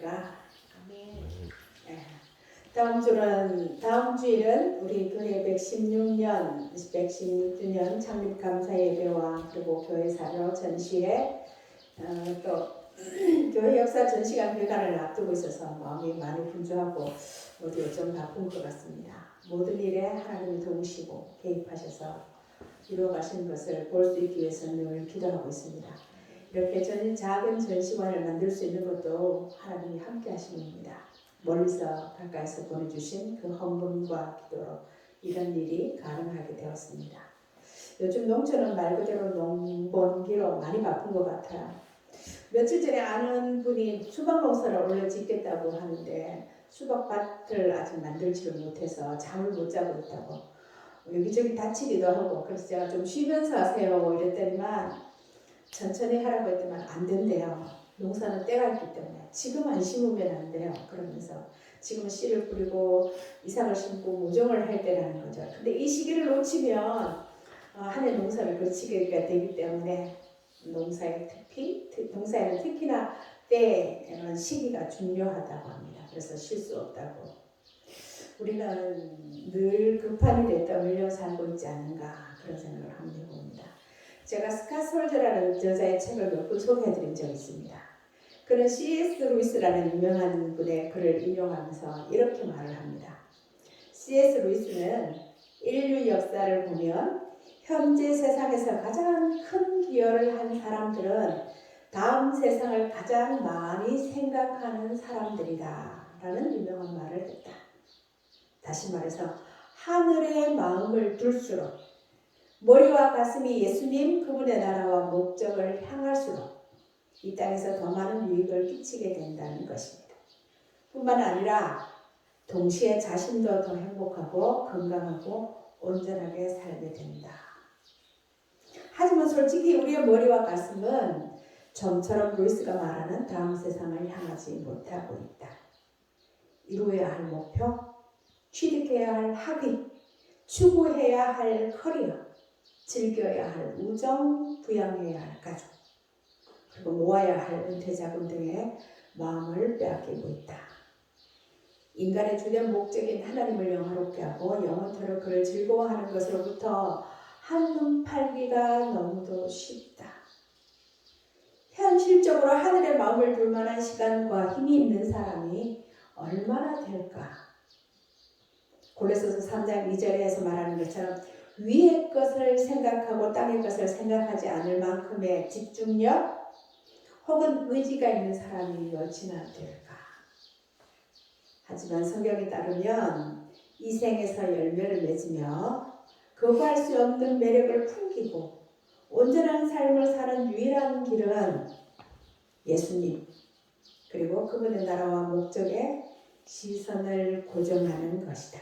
되십니까? 아멘. 다음 주일은 우리 교회 116주년 창립 감사 예배와 그리고 교회 사료 전시회 또 교회 역사 전시관 개관을 앞두고 있어서 마음이 많이 분주하고 어디에 좀 바쁜 것 같습니다. 모든 일에 하나님이 도우시고 개입하셔서 이루어가시는 것을 볼 수 있기 위해서 늘 기도하고 있습니다. 이렇게 작은 전시관을 만들 수 있는 것도 하나님이 함께 하시는 겁니다. 멀리서 가까이서 보내주신 그 헌금과 기도로 이런 일이 가능하게 되었습니다. 요즘 농촌은 말 그대로 농번기로 많이 바쁜 것 같아요. 며칠 전에 아는 분이 수박 농사를 원래 짓겠다고 하는데 수박밭을 아직 만들지를 못해서 잠을 못 자고 있다고 여기저기 다치기도 하고 그래서 제가 좀 쉬면서 하세요 이랬더니만 천천히 하라고 했더만 안 된대요. 농사는 때가 있기 때문에 지금 안 심으면 안 돼요. 그러면서 지금은 씨를 뿌리고 이삭을 심고 모종을 할 때라는 거죠. 근데 이 시기를 놓치면 한 해 농사를 거치게 되기 때문에 농사에는 특히나 때에는 시기가 중요하다고 합니다. 그래서 쉴 수 없다고. 우리는 늘 급한 일에 떠밀려 살고 있지 않은가 그런 생각을 한번 해봅니다. 제가 스캇 솔저라는 저자의 책을 몇 권 소개해드린 적이 있습니다. 그는 C.S. 루이스라는 유명한 분의 글을 인용하면서 이렇게 말을 합니다. C.S. 루이스는 인류 역사를 보면 현재 세상에서 가장 큰 기여를 한 사람들은 다음 세상을 가장 많이 생각하는 사람들이다 라는 유명한 말을 했다. 다시 말해서 하늘의 마음을 둘수록 머리와 가슴이 예수님 그분의 나라와 목적을 향할수록 이 땅에서 더 많은 유익을 끼치게 된다는 것입니다. 뿐만 아니라 동시에 자신도 더 행복하고 건강하고 온전하게 살게 된다. 하지만 솔직히 우리의 머리와 가슴은 좀처럼 루이스가 말하는 다음 세상을 향하지 못하고 있다. 이루어야 할 목표, 취득해야 할 학위, 추구해야 할 커리어, 즐겨야 할 우정, 부양해야 할 가족, 그리고 모아야 할 은퇴 자금 등의 마음을 빼앗기고 있다. 인간의 주된 목적인 하나님을 영화롭게 하고 영원토록 그를 즐거워하는 것으로부터 한눈 팔기가 너무도 쉽다. 현실적으로 하늘의 마음을 둘 만한 시간과 힘이 있는 사람이 얼마나 될까? 골로새서 3장 2절에서 말하는 것처럼 위의 것을 생각하고 땅의 것을 생각하지 않을 만큼의 집중력 혹은 의지가 있는 사람이 몇이나 될까? 하지만 성경에 따르면 이 생에서 열매를 맺으며 거부할 수 없는 매력을 풍기고 온전한 삶을 사는 유일한 길은 예수님 그리고 그분의 나라와 목적에 시선을 고정하는 것이다.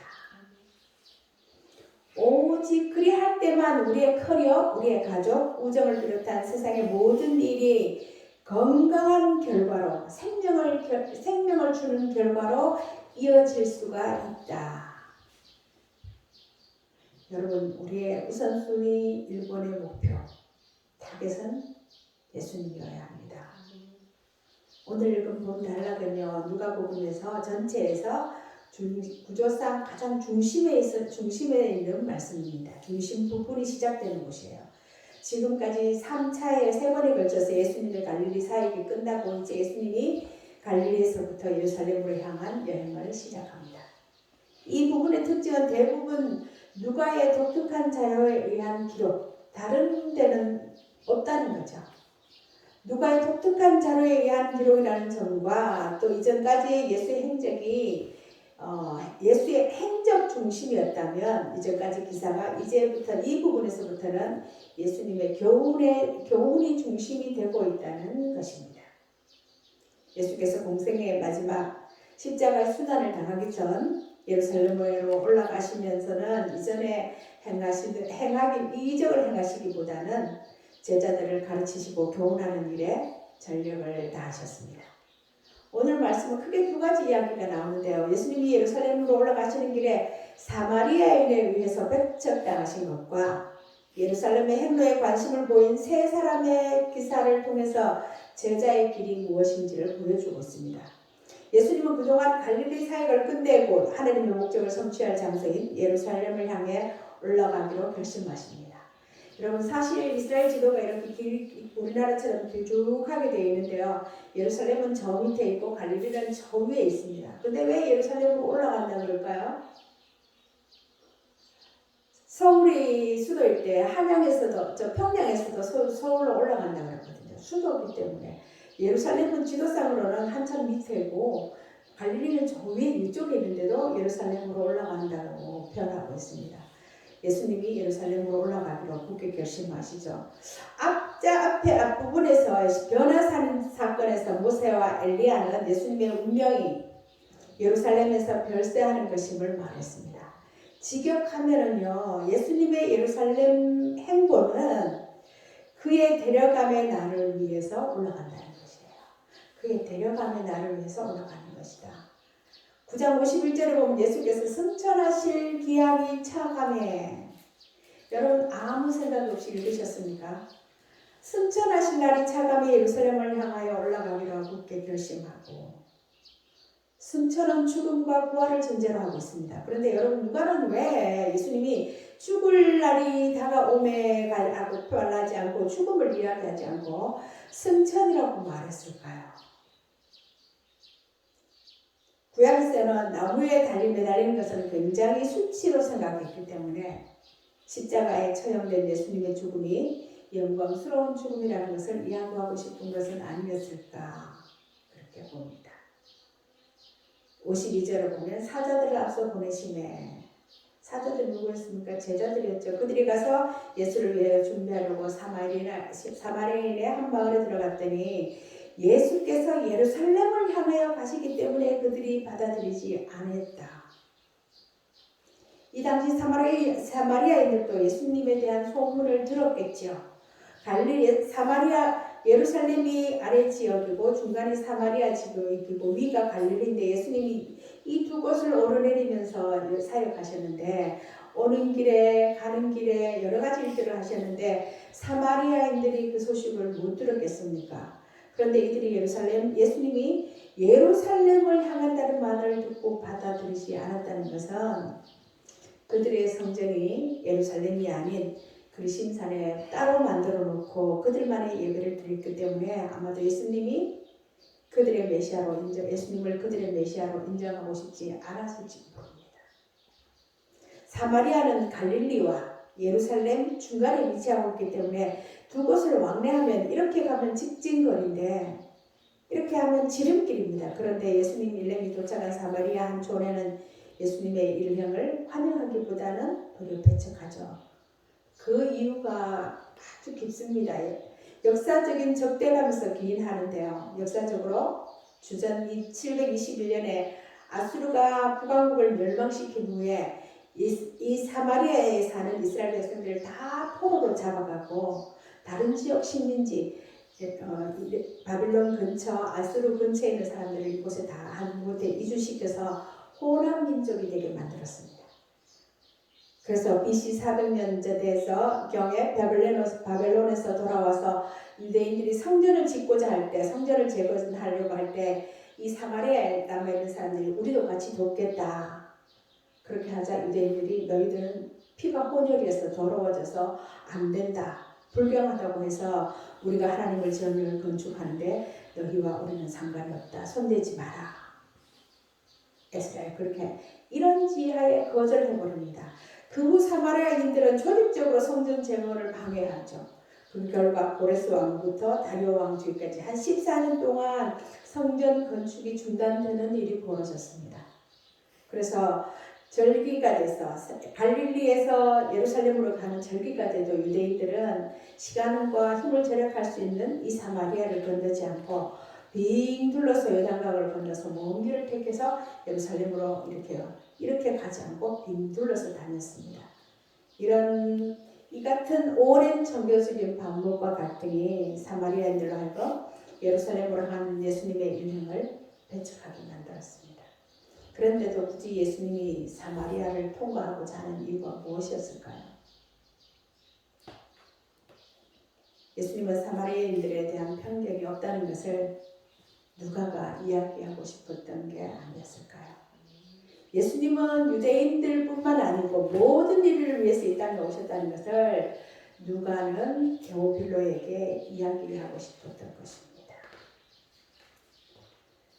오직 그리할 때만 우리의 커리어, 우리의 가족, 우정을 비롯한 세상의 모든 일이 건강한 결과로 생명을 주는 결과로 이어질 수가 있다. 여러분, 우리의 우선순위 1번의 목표, 타겟은 예수님이어야 합니다. 오늘 읽은 본 단락은요, 누가복음에서 전체에서 구조상 가장 중심에 있는 말씀입니다. 중심 부분이 시작되는 곳이에요. 지금까지 3차에 3번에 걸쳐서 예수님의 갈릴리 사역이 끝나고 이제 예수님이 갈릴리에서부터 예루살렘으로 향한 여행을 시작합니다. 이 부분의 특징은 대부분 누가의 독특한 자료에 의한 기록, 다른 데는 없다는 거죠. 누가의 독특한 자료에 의한 기록이라는 점과 또 이전까지의 예수의 행적이 예수의 행적 중심이었다면 이전까지 기사가 이제부터 이 부분에서부터는 예수님의 교훈이 중심이 되고 있다는 것입니다. 예수께서 공생의 마지막 십자가 순환을 당하기 전 예루살렘으로 올라가시면서는 이전에 행하긴 이적을 행하시기보다는 제자들을 가르치시고 교훈하는 일에 전력을 다하셨습니다. 오늘 말씀은 크게 두 가지 이야기가 나오는데요. 예수님이 예루살렘으로 올라가시는 길에 사마리아인에 의해서 배척당하신 것과 예루살렘의 행로에 관심을 보인 세 사람의 기사를 통해서 제자의 길이 무엇인지를 보여주고 있습니다. 예수님은 그동안 갈릴리 사역을 끝내고 하나님의 목적을 성취할 장소인 예루살렘을 향해 올라가기로 결심하십니다. 여러분 사실 이스라엘 지도가 이렇게 우리나라처럼 길쭉하게 되어 있는데요. 예루살렘은 저 밑에 있고 갈릴리는 저 위에 있습니다. 근데 왜 예루살렘으로 올라간다 그럴까요? 서울이 수도일 때 함양에서도 저 평양에서도 서울로 올라간다 그랬거든요. 수도이기 때문에. 예루살렘은 지도상으로는 한참 밑에고 갈릴리는 저 위에 위쪽에 있는데도 예루살렘으로 올라간다고 표현하고 있습니다. 예수님이 예루살렘으로 올라가기로 굳게 결심하시죠. 앞에 앞부분에서 변화산 사건에서 모세와 엘리야는 예수님의 운명이 예루살렘에서 별세하는 것임을 말했습니다. 직역하면은요, 예수님의 예루살렘 행보는 그의 데려감의 날을 위해서 올라간다는 것이에요. 그의 데려감의 날을 위해서 올라가는 것이다. 9장 51절에 보면 예수께서 승천하실 기약이 차감해. 여러분 아무 생각 없이 읽으셨습니까? 승천하실 날이 차감해 예루살렘을 향하여 올라가기로 굳게 결심하고, 승천은 죽음과 부활을 전제로 하고 있습니다. 그런데 여러분 누가는 왜 예수님이 죽을 날이 다가옴에 말하지 않고 죽음을 이야기하지 않고 승천이라고 말했을까요? 구약에서는 나무에 매달리는 것은 굉장히 수치로 생각했기 때문에 십자가에 처형된 예수님의 죽음이 영광스러운 죽음이라는 것을 이야기하고 싶은 것은 아니었을까 그렇게 봅니다. 52절을 보면 사자들을 앞서 보내심에, 사자들 누구였습니까? 제자들이었죠. 그들이 가서 예수를 위해 준비하려고 사마리아인의 한 마을에 들어갔더니 예수께서 예루살렘을 향하여 가시기 때문에 그들이 받아들이지 않았다. 이 당시 사마리아인들도 예수님에 대한 소문을 들었겠죠. 예루살렘이 아래 지역이고 중간이 사마리아 지역이고 위가 갈릴리인데 예수님이 이 두 곳을 오르내리면서 사역하셨는데, 오는 길에 가는 길에 여러 가지 일들을 하셨는데 사마리아인들이 그 소식을 못 들었겠습니까? 그런데 이들이 예수님이 예루살렘을 향한다는 말을 듣고 받아들이지 않았다는 것은 그들의 성전이 예루살렘이 아닌 그리심산에 따로 만들어 놓고 그들만의 예배를 드렸기 때문에 아마도 예수님을 그들의 메시아로 인정하고 싶지 않았을지 모릅니다. 사마리아는 갈릴리와 예루살렘 중간에 위치하고 있기 때문에 두 곳을 왕래하면 이렇게 가면 직진거리인데 이렇게 하면 지름길입니다. 그런데 예수님 일행이 도착한 사마리아 한 촌에는 예수님의 일행을 환영하기보다는 도리어 배척하죠. 그 이유가 아주 깊습니다. 역사적인 적대감에서 기인하는데요. 역사적으로 주전 721년에 아수르가 북왕국을 멸망시킨 후에 이 사마리아에 사는 이스라엘 백성들을 다 포로로 잡아가고 다른 지역 식민지 바빌론 근처 아수르 근처에 있는 사람들을 이곳에 다 한 곳에 이주시켜서 호남 민족이 되게 만들었습니다. 그래서 BC 400년째 돼서 경에 바벨론에서 돌아와서 유대인들이 성전을 짓고자 할 때, 성전을 재건하려고 할 때 이 사마리아에 남아있는 사람들이 우리도 같이 돕겠다. 그렇게 하자 유대인들이 너희들은 피가 혼혈이어서 더러워져서 안 된다. 불경하다고 해서 우리가 하나님을 전을 건축하는데 너희와 우리는 상관이 없다. 손대지 마라. 에스라엘 그렇게 이런 지하에 거절해버립니다. 그 후 사마리아인들은 조직적으로 성전 재건을 방해하죠. 그 결과 고레스 왕부터 다리오 왕주기까지 한 14년 동안 성전 건축이 중단되는 일이 벌어졌습니다. 그래서 절기가 돼서 갈릴리에서 예루살렘으로 가는 절기가 돼도 유대인들은 시간과 힘을 절약할 수 있는 이 사마리아를 건너지 않고 빙 둘러서 요단강을 건너서 먼 길을 택해서 예루살렘으로 이렇게 가지 않고 빙 둘러서 다녔습니다. 이 같은 오랜 종교적인 반목과 갈등이 사마리아인들로 하여금 예루살렘으로 가는 예수님의 일행을 배척하게 만들었습니다. 그런데도 굳이 예수님이 사마리아를 통과하고자 하는 이유가 무엇이었을까요? 예수님은 사마리아인들에 대한 편견이 없다는 것을 누가가 이야기하고 싶었던 게 아니었을까요? 예수님은 유대인들뿐만 아니고 모든 인류를 위해서 이 땅에 오셨다는 것을 누가는 데오필로에게 이야기를 하고 싶었던 것입니다.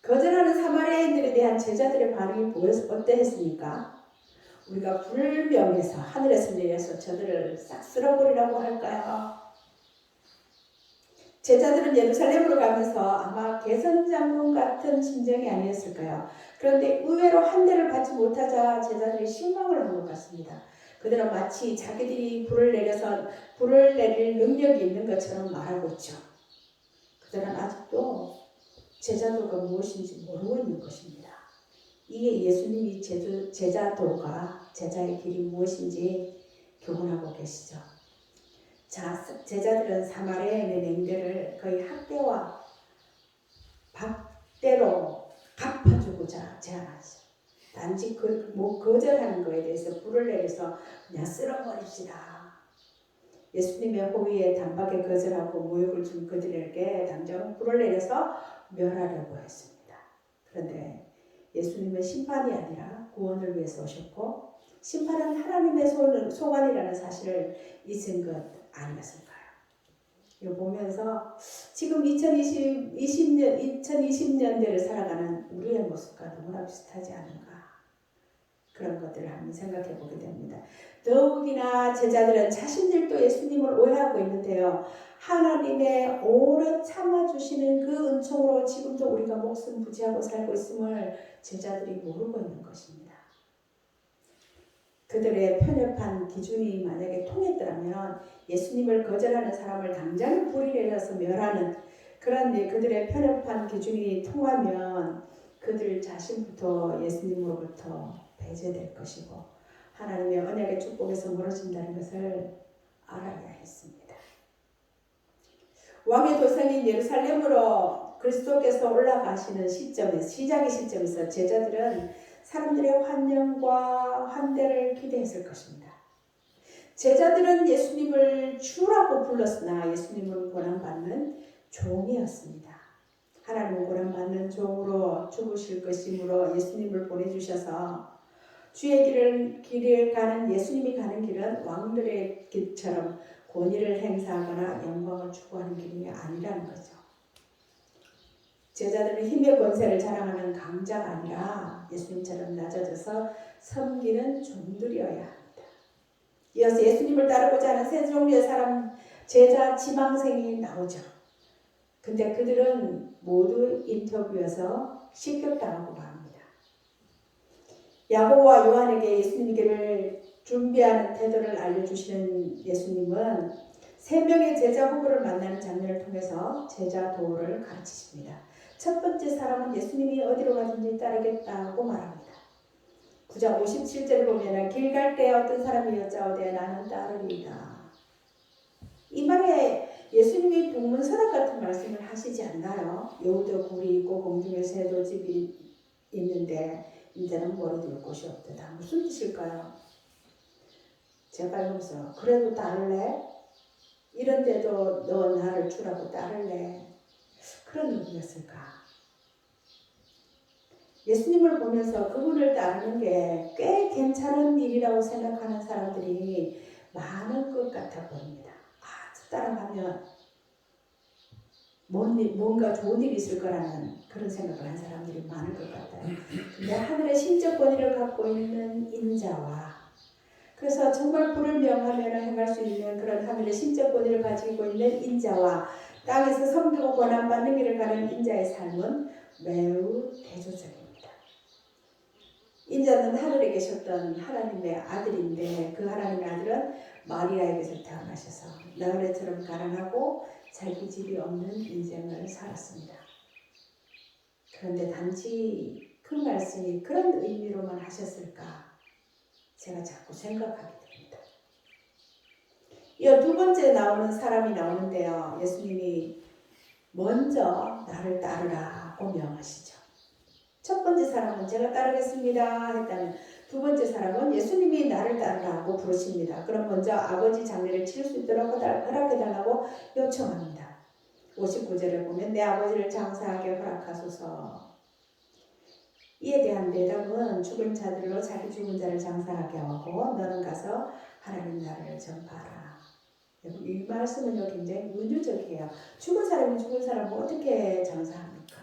거절하는 사마리아인들에 대한 제자들의 반응이 어떠했습니까? 우리가 불명해서 하늘에서 내려서 저들을 싹 쓸어버리라고 할까요? 제자들은 예루살렘으로 가면서 아마 개선장군 같은 심정이 아니었을까요? 그런데 의외로 한 대를 받지 못하자 제자들이 실망을 한 것 같습니다. 그들은 마치 자기들이 불을 내릴 능력이 있는 것처럼 말하고 있죠. 그들은 아직도 제자도가 무엇인지 모르고 있는 것입니다. 이에 예수님이 제자도가 제자의 길이 무엇인지 교훈하고 계시죠. 제자들은 사마리아인의 냉대를 거의 학대와 박대로 갚아주고자 제안하죠. 단지 거절하는 것에 대해서 불을 내려서 그냥 쓸어버립시다. 예수님의 호의에 단박에 거절하고 모욕을 준 그들에게 당장 불을 내려서 멸하려고 했습니다. 그런데 예수님은 심판이 아니라 구원을 위해서 오셨고 심판은 하나님의 소관이라는 사실을 잊은 것 아니었을까요? 이거 보면서 지금 2020년대를 살아가는 우리의 모습과 너무나 비슷하지 않은가 그런 것들을 한번 생각해 보게 됩니다. 더욱이나 제자들은 자신들도 예수님을 오해하고 있는데요. 하나님의 오래 참아주시는 그 은총으로 지금도 우리가 목숨 부지하고 살고 있음을 제자들이 모르고 있는 것입니다. 그들의 편협한 기준이 만약에 통했더라면 예수님을 거절하는 사람을 당장 불이 내려서 멸하는 그런 그들의 편협한 기준이 통하면 그들 자신부터 예수님으로부터 배제될 것이고 하나님의 언약의 축복에서 멀어진다는 것을 알아야 했습니다. 왕의 도성인 예루살렘으로 그리스도께서 올라가시는 시작의 시점에서 제자들은 사람들의 환영과 환대를 기대했을 것입니다. 제자들은 예수님을 주라고 불렀으나 예수님은 고난받는 종이었습니다. 하나님은 고난받는 종으로 죽으실 것이므로 예수님을 보내주셔서 주의 길을 가는 예수님이 가는 길은 왕들의 길처럼 권위를 행사하거나 영광을 추구하는 길이 아니라는 거죠. 제자들은 힘의 권세를 자랑하는 강자가 아니라 예수님처럼 낮아져서 섬기는 종들이어야 합니다. 이어서 예수님을 따르고자 하는 세 종류의 제자 지망생이 나오죠. 근데 그들은 모두 인터뷰에서 실격당하고 맙니다. 야고보와 요한에게 예수님 길을 준비하는 태도를 알려주시는 예수님은 세 명의 제자 후보를 만나는 장면을 통해서 제자 도를 가르치십니다. 첫 번째 사람은 예수님이 어디로 가든지 따르겠다고 말합니다. 9장 57절을 보면 길 갈 때 어떤 사람이 여짜오되 나는 따르리이다. 이 말에 예수님이 동문서답 같은 말씀을 하시지 않나요? 여우도 굴이 있고 공중에 새도 집이 있는데 이제는 머리 둘 곳이 없다. 무슨 뜻일까요? 제가 여기서 그래도 따를래? 이런데도 너 나를 주라고 따를래? 그런 의미였을까? 예수님을 보면서 그분을 따르는 게 꽤 괜찮은 일이라고 생각하는 사람들이 많은 것 같아 보입니다. 따라가면 뭔가 좋은 일이 있을 거라는 그런 생각을 한 사람들이 많을 것 같아요. 근데 하늘의 신적 권위를 갖고 있는 인자와 그래서 정말 불을 명하면 행할 수 있는 그런 하늘의 신적 권위를 가지고 있는 인자와 땅에서 섬기고 고난받는 길을 가는 인자의 삶은 매우 대조적입니다. 인자는 하늘에 계셨던 하나님의 아들인데 그 하나님의 아들은 마리아에게서 태어나셔서 나그네처럼 가난하고 자기 집이 없는 인생을 살았습니다. 그런데 단지 그 말씀이 그런 의미로만 하셨을까? 제가 자꾸 생각하게 됩니다. 이어 두 번째 나오는 사람이 나오는데요. 예수님이 먼저 나를 따르라고 명하시죠. 첫 번째 사람은 제가 따르겠습니다 했다면 두 번째 사람은 예수님이 나를 따르라고 부르십니다. 그럼 먼저 아버지 장례를 치를 수 있도록 허락해달라고 요청합니다. 59절에 보면 내 아버지를 장사하게 허락하소서. 이에 대한 대답은 죽은 자들로 자기 죽은 자를 장사하게 하고 너는 가서 하나님 나라를 전파하라. 이 말씀은요 굉장히 은유적이에요. 죽은 사람이 죽은 사람을 어떻게 장사합니까?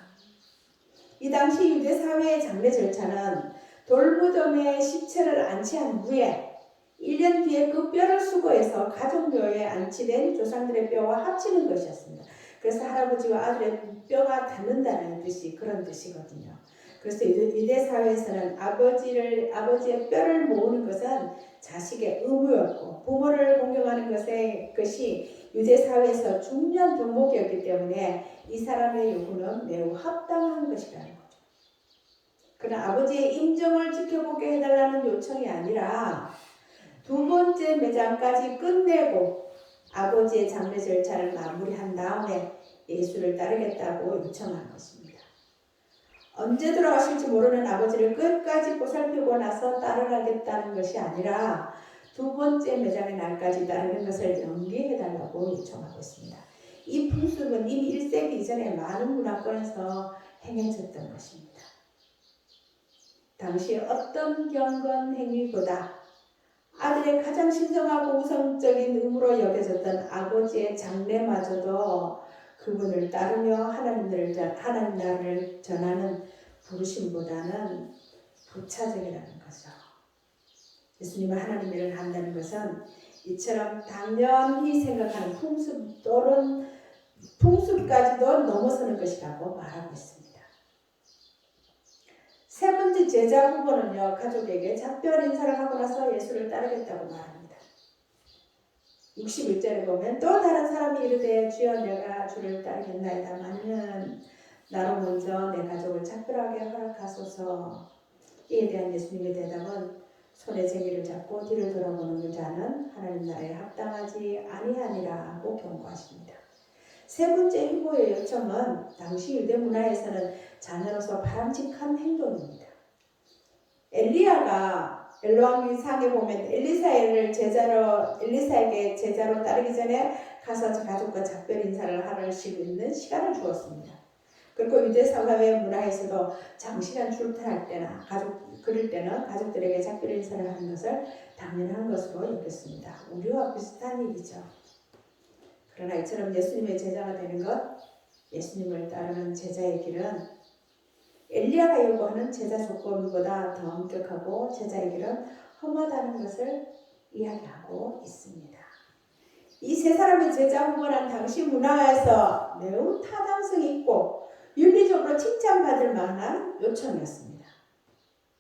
이 당시 유대 사회의 장례 절차는 돌무덤에 시체를 안치한 후에 1년 뒤에 그 뼈를 수거해서 가족묘에 안치된 조상들의 뼈와 합치는 것이었습니다. 그래서 할아버지와 아들의 뼈가 닿는다는 뜻이 그런 뜻이거든요. 그래서 유대 사회에서는 아버지의 뼈를 모으는 것은 자식의 의무였고 부모를 공경하는 것이 유대 사회에서 중요한 덕목이었기 때문에 이 사람의 요구는 매우 합당한 것이라는 거죠. 그러나 아버지의 임종을 지켜보게 해달라는 요청이 아니라 두 번째 매장까지 끝내고 아버지의 장례 절차를 마무리한 다음에 예수를 따르겠다고 요청한 것입니다. 언제 돌아가실지 모르는 아버지를 끝까지 보살피고 나서 따르겠다는 것이 아니라 두 번째 매장의 날까지 따르는 것을 연기해달라고 요청하고 있습니다. 이 풍습은 이미 1세기 이전에 많은 문화권에서 행해졌던 것입니다. 당시 어떤 경건 행위보다 아들의 가장 신성하고 우선적인 의무로 여겨졌던 아버지의 장례마저도 그분을 따르며 하나님 나라를 전하는 부르심보다는 부차적이라는 거죠. 예수님은 하나님 일을 한다는 것은 이처럼 당연히 생각하는 풍습 또는 풍습까지도 넘어서는 것이라고 말하고 있습니다. 세 번째 제자 후보는요, 가족에게 작별 인사를 하고 나서 예수를 따르겠다고 말합니다. 61절에 보면 또 다른 사람이 이르되 주여 내가 주를 따르겠나이다마는 나로 먼저 내 가족을 작별하게 허락하소서. 이에 대한 예수님의 대답은 손에 제기를 잡고 뒤를 돌아보는 자는 하나님 나라에 합당하지 아니하니라고 경고하십니다. 세 번째 후보의 요청은 당시 유대 문화에서는 자녀로서 바람직한 행동입니다. 엘로왕기 상에 보면 엘리사에게 제자로 따르기 전에 가서 가족과 작별 인사를 할 수 있는 시간을 주었습니다. 그리고 유대 사회 문화에서도 장시간 출퇴할 때나 그럴 때는 가족들에게 작별 인사를 하는 것을 당연한 것으로 여겼습니다. 우리와 비슷한 일이죠. 그러나 이처럼 예수님의 제자가 되는 것, 예수님을 따르는 제자의 길은 엘리야가 요구하는 제자 조건보다 더 엄격하고 제자의 길은 험하다는 것을 이야기하고 있습니다. 이 세 사람의 제자 후보는 당시 문화에서 매우 타당성 있고 윤리적으로 칭찬받을 만한 요청이었습니다.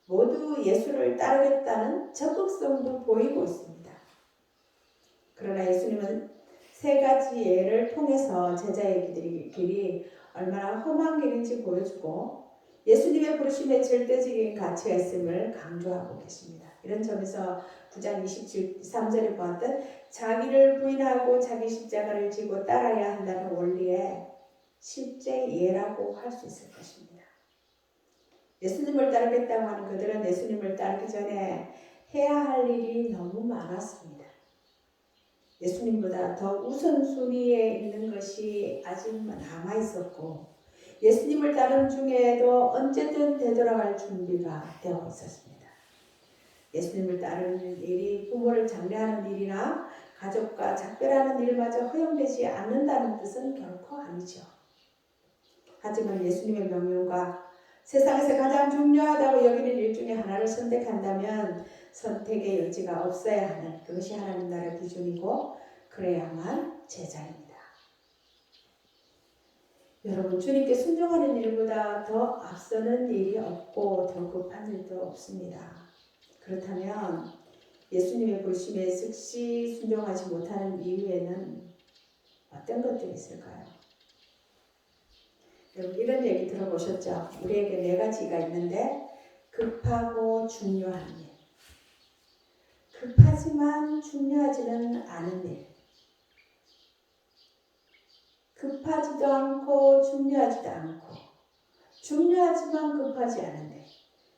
모두 예수를 따르겠다는 적극성도 보이고 있습니다. 그러나 예수님은 세 가지 예를 통해서 제자의 길이 얼마나 험한 길인지 보여주고 예수님의 부르심에 절대적인 가치가 있음을 강조하고 계십니다. 이런 점에서 9장 23절에 보았던 자기를 부인하고 자기 십자가를 지고 따라야 한다는 원리의 실제 예라고 할 수 있을 것입니다. 예수님을 따르겠다고 하는 그들은 예수님을 따르기 전에 해야 할 일이 너무 많았습니다. 예수님보다 더 우선순위에 있는 것이 아직 남아 있었고 예수님을 따르는 중에도 언제든 되돌아갈 준비가 되어 있었습니다. 예수님을 따르는 일이 부모를 장례하는 일이나 가족과 작별하는 일마저 허용되지 않는다는 뜻은 결코 아니죠. 하지만 예수님의 명령과 세상에서 가장 중요하다고 여기는 일 중에 하나를 선택한다면 선택의 여지가 없어야 하는 그것이 하나님 나라 기준이고 그래야만 제자입니다. 여러분, 주님께 순종하는 일보다 더 앞서는 일이 없고 더 급한 일도 없습니다. 그렇다면 예수님의 부르심에 즉시 순종하지 못하는 이유에는 어떤 것들이 있을까요? 여러분, 이런 얘기 들어보셨죠? 우리에게 네 가지가 있는데 급하고 중요한 일, 급하지만 중요하지는 않은 일, 급하지도 않고 중요하지도 않고 중요하지만 급하지 않은 일,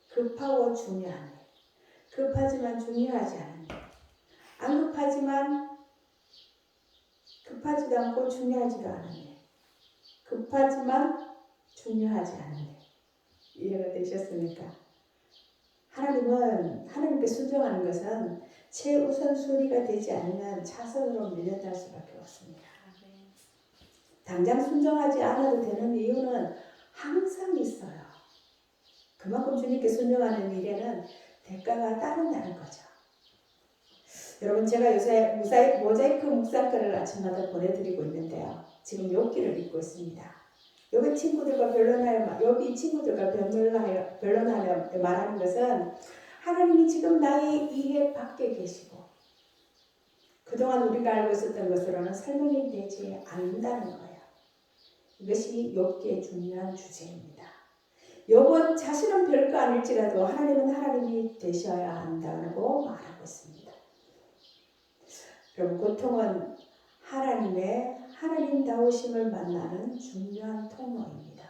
급하고 중요한 일, 급하지만 중요하지 않은 일, 안 급하지만 급하지도 않고 중요하지도 않은 일. 급하지만 중요하지 않은데. 이해가 되셨습니까? 하나님께 순종하는 것은 최우선순위가 되지 않으면 차선으로 밀려날 수밖에 없습니다. 당장 순종하지 않아도 되는 이유는 항상 있어요. 그만큼 주님께 순종하는 일에는 대가가 따른다는 거죠. 여러분, 제가 요새 모자이크 묵상글을 아침마다 보내드리고 있는데요. 지금 욥기를 읽고 있습니다. 욥이 친구들과 변론하며 말하는 것은 하나님이 지금 나의 이해 밖에 계시고 그동안 우리가 알고 있었던 것으로는 설명이 되지 않는다는 거예요. 이것이 욥기의 중요한 주제입니다. 욥은 자신은 별거 아닐지라도 하나님은 하나님이 되셔야 한다고 말하고 있습니다. 여러분, 고통은 하나님다우심을 만나는 중요한 통로입니다.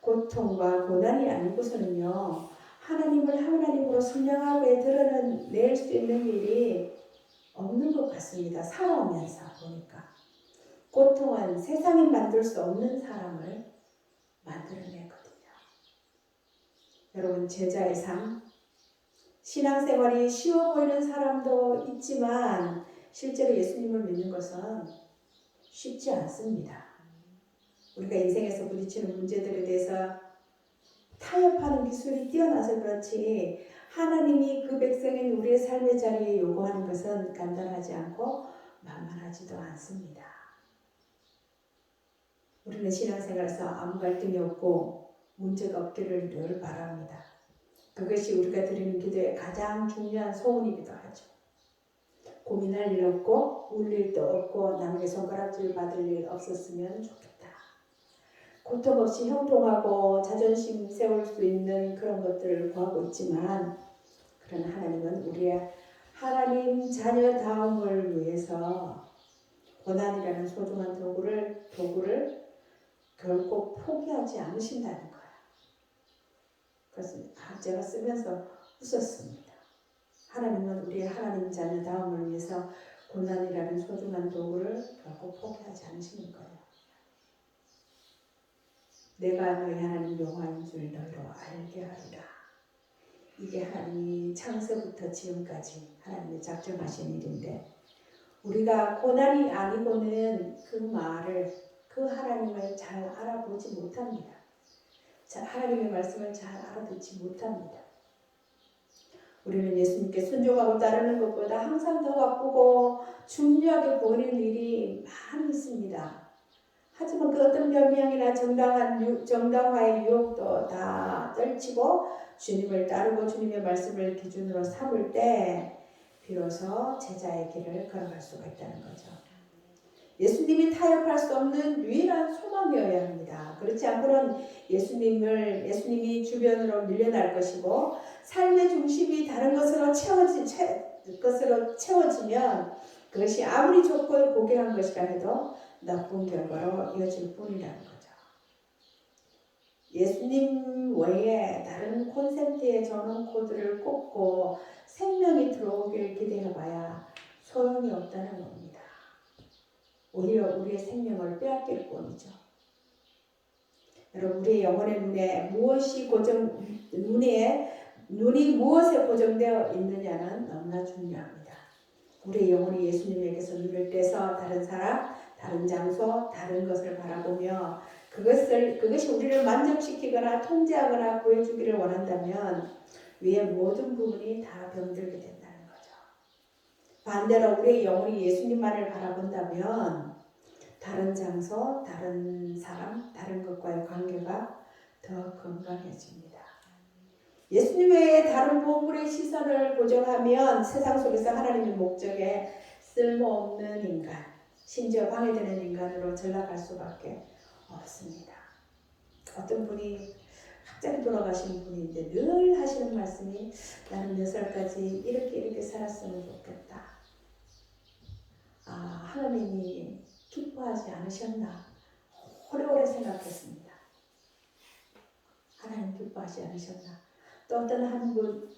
고통과 고난이 아니고서는요, 하나님을 하나님으로 선명하게 드러낼 수 있는 일이 없는 것 같습니다. 살아오면서 보니까. 고통은 세상이 만들 수 없는 사람을 만들어내거든요. 여러분, 제자의 삶, 신앙생활이 쉬워 보이는 사람도 있지만 실제로 예수님을 믿는 것은 쉽지 않습니다. 우리가 인생에서 부딪히는 문제들에 대해서 타협하는 기술이 뛰어나서 그렇지 하나님이 그 백성인 우리의 삶의 자리에 요구하는 것은 간단하지 않고 만만하지도 않습니다. 우리는 신앙생활에서 아무 갈등이 없고 문제가 없기를 늘 바랍니다. 그것이 우리가 드리는 기도의 가장 중요한 소원이기도 하죠. 고민할 일 없고 울 일도 없고 남에게 손가락질 받을 일 없었으면 좋겠다. 고통 없이 형통하고 자존심 세울 수 있는 그런 것들을 구하고 있지만 그러나 하나님은 우리의 하나님 자녀다움을 위해서 고난이라는 소중한 도구를 결코 포기하지 않으신다는 거예요. 그래서 제가 쓰면서 웃었습니다. 하나님은 우리의 하나님 자녀다움을 위해서 고난이라는 소중한 도구를 결코 포기하지 않으시는 거예요. 내가 너희 하나님 여호와인 줄 너희로 알게 하리라. 이게 하나님이 창세부터 지금까지 하나님이 작정하신 일인데 우리가 고난이 아니고는 그 하나님을 잘 알아보지 못합니다. 하나님의 말씀을 잘 알아듣지 못합니다. 우리는 예수님께 순종하고 따르는 것보다 항상 더 바쁘고 중요하게 보이는 일이 많이 있습니다. 하지만 그 어떤 변명이나 정당화의 유혹도 다 떨치고 주님을 따르고 주님의 말씀을 기준으로 삼을 때 비로소 제자의 길을 걸어갈 수가 있다는 거죠. 예수님이 타협할 수 없는 유일한 소망이어야 합니다. 그렇지 않고는 예수님이 주변으로 밀려날 것이고 삶의 중심이 다른 것으로 채워지면 그것이 아무리 좋고 고귀한 것이라 해도 나쁜 결과로 이어질 뿐이라는 거죠. 예수님 외에 다른 콘센트에 저는 코드를 꽂고 생명이 들어오길 기대해봐야 소용이 없다는 겁니다. 오히려 우리의 생명을 빼앗길 뿐이죠. 여러분, 우리의 영혼의 눈이 무엇에 고정되어 있느냐는 너무나 중요합니다. 우리의 영혼이 예수님에게서 눈을 떼서 다른 사람, 다른 장소, 다른 것을 바라보며 그것이 우리를 만족시키거나 통제하거나 구해주기를 원한다면 위의 모든 부분이 다 병들게 된다는 거죠. 반대로 우리의 영혼이 예수님만을 바라본다면 다른 장소, 다른 사람, 다른 것과의 관계가 더 건강해집니다. 예수님 외에 다른 보물의 시선을 고정하면 세상 속에서 하나님의 목적에 쓸모없는 인간, 심지어 방해되는 인간으로 전락할 수밖에 없습니다. 어떤 분이 갑자기 돌아가신 분인데 늘 하시는 말씀이 나는 몇 살까지 이렇게 살았으면 좋겠다. 하나님이 기뻐하지 않으셨나? 오래오래 생각했습니다. 하나님 기뻐하지 않으셨나? 또 어떤 한 분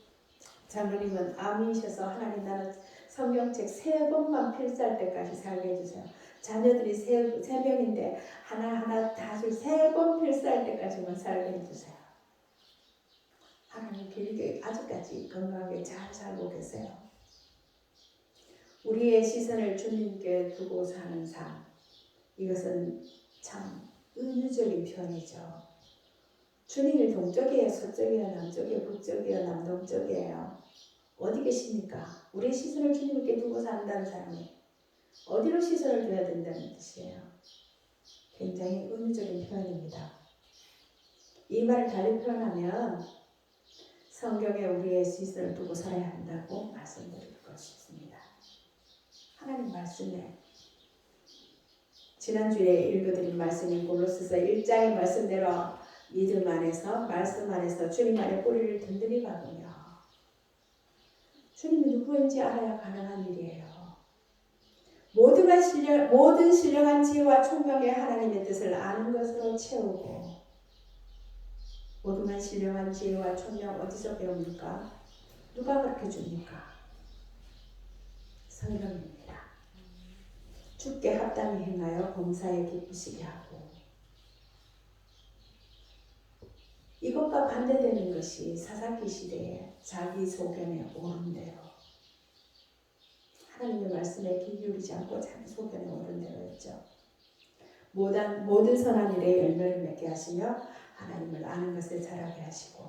장로님은 암이셔서 하나님 나는 성경책 3번만 필사할 때까지 살게 해주세요. 자녀들이 세 명인데 하나하나 다줄 3번 필사할 때까지만 살게 해주세요. 하나님 길게 아직까지 건강하게 잘 살고 계세요. 우리의 시선을 주님께 두고 사는 삶, 이것은 참 은유적인 표현이죠. 주님이 동쪽이에요, 서쪽이에요, 남쪽이에요, 북쪽이에요, 남동쪽이에요. 어디 계십니까? 우리의 시선을 주님께 두고 산다는 사람이 어디로 시선을 둬야 된다는 뜻이에요. 굉장히 은유적인 표현입니다. 이 말을 달리 표현하면 성경에 우리의 시선을 두고 살아야 한다고 말씀드리고 싶습니다. 하나님 말씀에 지난주에 읽어드린 말씀인 골로새서 1장의 말씀대로 믿음 안에서 말씀 안에서 주님 안에 뿌리를 든든히 박으며 주님이 누구인지 알아야 가능한 일이에요. 모든 신령한 지혜와 총명의 하나님의 뜻을 아는 것으로 채우고 모든 신령한 지혜와 총명 어디서 배웁니까? 누가 그렇게 줍니까? 성령입니다. 주께 합당히 행하여 범사에 기쁘시게 하고 이것과 반대되는 것이 사사기 시대에 자기 소견에 오른 대로 하나님의 말씀에 귀 기울이지 않고 자기 소견에 오른 대로였죠. 모든 선한 일에 열매를 맺게 하시며 하나님을 아는 것을 자라게 하시고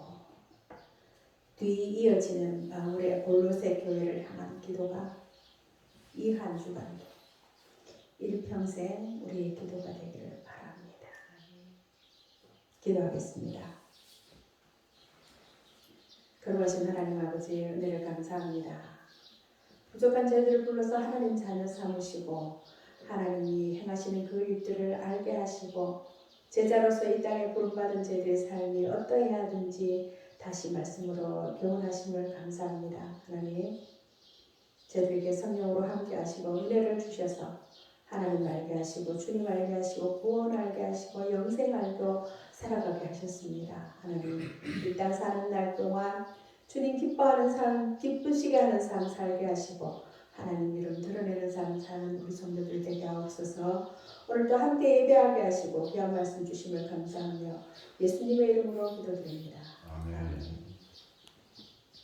뒤 이어지는 바울의 골로새 교회를 향한 기도가 이 한 주간도 일평생 우리의 기도가 되기를 바랍니다. 기도하겠습니다. 거룩하신 하나님 아버지 은혜를 감사합니다. 부족한 저희들을 불러서 하나님 자녀 삼으시고 하나님이 행하시는 그 일들을 알게 하시고 제자로서 이 땅에 부름받은 저희들의 삶이 어떠해야든지 다시 말씀으로 교훈하심을 감사합니다. 하나님 저희들에게 성령으로 함께 하시고 은혜를 주셔서 하나님 알게 하시고 주님 알게 하시고 구원 알게 하시고 영생 알고 살아가게 하셨습니다. 하나님 이 땅 사는 날 동안 주님 기뻐하는 삶, 기쁘시게 하는 삶 살게 하시고 하나님 이름 드러내는 삶 사는 우리 성도들 되게 하옵소서. 오늘도 함께 예배하게 하시고 귀한 말씀 주심을 감사하며 예수님의 이름으로 기도드립니다. 아멘.